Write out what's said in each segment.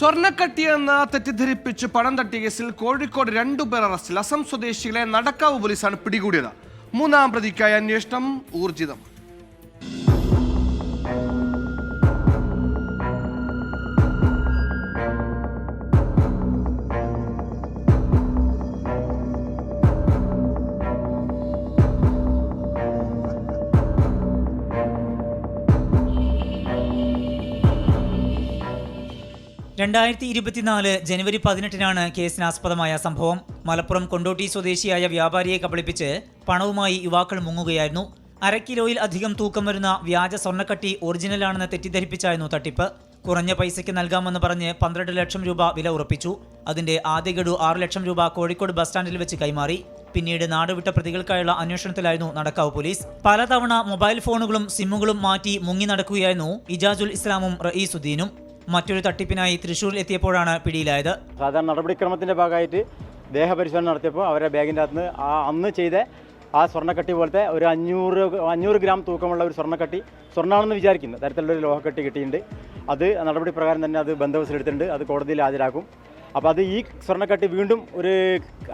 സ്വർണ്ണക്കട്ടിയെന്ന് തെറ്റിദ്ധരിപ്പിച്ച് പണം തട്ടിയ കേസിൽ കോഴിക്കോട് 2 പേർ അറസ്റ്റിൽ. അസം സ്വദേശികളെ നടക്കാവ് പോലീസാണ് പിടികൂടിയത്. 3-ാം പ്രതിക്കായി അന്വേഷണം ഊർജിതം. ജനുവരി 18 കേസിനാസ്പദമായ സംഭവം. മലപ്പുറം കൊണ്ടോട്ടി സ്വദേശിയായ വ്യാപാരിയെ കബളിപ്പിച്ച് പണവുമായി യുവാക്കൾ മുങ്ങുകയായിരുന്നു. 1/2 കിലോയിൽ അധികം തൂക്കം വരുന്ന വ്യാജ സ്വർണ്ണക്കട്ടി ഒറിജിനലാണെന്ന് തെറ്റിദ്ധരിപ്പിച്ചായിരുന്നു തട്ടിപ്പ്. കുറഞ്ഞ പൈസയ്ക്ക് നൽകാമെന്ന് പറഞ്ഞ് 12 ലക്ഷം രൂപ വില ഉറപ്പിച്ചു. അതിന്റെ ആദ്യ ഗഡു 6 ലക്ഷം രൂപ കോഴിക്കോട് ബസ് സ്റ്റാൻഡിൽ വെച്ച് കൈമാറി. പിന്നീട് നാടുവിട്ട പ്രതികൾക്കായുള്ള അന്വേഷണത്തിലായിരുന്നു നടക്കാവ് പോലീസ്. പലതവണ മൊബൈൽ ഫോണുകളും സിമ്മുകളും മാറ്റി മുങ്ങി നടക്കുകയായിരുന്നു ഇജാജുൽ ഇസ്ലാമും റയീസുദ്ദീനും. മറ്റൊരു തട്ടിപ്പിനായി തൃശ്ശൂരിൽ എത്തിയപ്പോഴാണ് പിടിയിലായത്. സാധാരണ നടപടിക്രമത്തിന്റെ ഭാഗമായിട്ട് ദേഹപരിശോധന നടത്തിയപ്പോൾ അവരെ ബാഗിൻ്റെ അകത്ത് അന്ന് ചെയ്ത ആ സ്വർണ്ണക്കട്ടി പോലത്തെ ഒരു 500 ഗ്രാം തൂക്കമുള്ള ഒരു സ്വർണ്ണക്കട്ടി, സ്വർണ്ണമാണെന്ന് വിചാരിക്കുന്നു തരത്തിലുള്ള ഒരു ലോഹക്കട്ടി കിട്ടിയിട്ടുണ്ട്. അത് നടപടി പ്രകാരം തന്നെ അത് ബന്ധവസിലെടുത്തിട്ടുണ്ട്. അത് കോടതിയിൽ ഹാജരാക്കും. അപ്പോൾ അത് ഈ സ്വർണ്ണക്കട്ടി വീണ്ടും ഒരു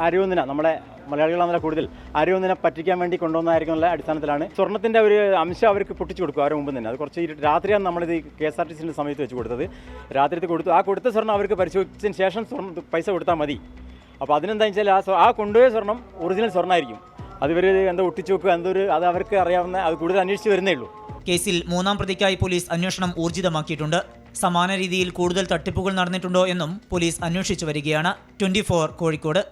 ആരോപണ നമ്മുടെ മലയാളികളാണെന്നല്ല കൂടുതൽ ആരോപണ പറ്റിക്കാൻ വേണ്ടി കൊണ്ടുവന്നതായിരിക്കുന്നുള്ള അടിസ്ഥാനത്തിലാണ് സ്വർണ്ണത്തിൻ്റെ ഒരു അംശം അവർക്ക് പൊട്ടിച്ചു കൊടുക്കും. അവരുടെ മുമ്പ് തന്നെ അത് കുറച്ച് രാത്രിയാണ് നമ്മളിത് KSRTCൻ്റെ സമയത്ത് വെച്ച് കൊടുത്തത്. രാത്രി കൊടുത്തു. ആ കൊടുത്ത സ്വർണ്ണം അവർക്ക് പരിശോധിച്ചതിന് ശേഷം പൈസ കൊടുത്താൽ മതി. അപ്പോൾ അതിനെന്താണെന്ന് വെച്ചാൽ ആ കൊണ്ടുപോയ സ്വർണ്ണം ഒറിജിനൽ സ്വർണ്ണമായിരിക്കും. അതിവർ എന്താ ഒട്ടിച്ചു വെക്കുക, അത് അവർക്ക് അറിയാവുന്ന, അത് കൂടുതൽ അന്വേഷിച്ച് വരുന്നേ ഉള്ളൂ. കേസിൽ 3-ാം പ്രതിക്കായി പോലീസ് അന്വേഷണം ഊർജിതമാക്കിയിട്ടുണ്ട്. സമാന രീതിയിൽ കൂടുതൽ തട്ടിപ്പുകൾ നടന്നിട്ടുണ്ടോ എന്നും പോലീസ് അന്വേഷിച്ചു വരികയാണ്. 24 കോഴിക്കോട്.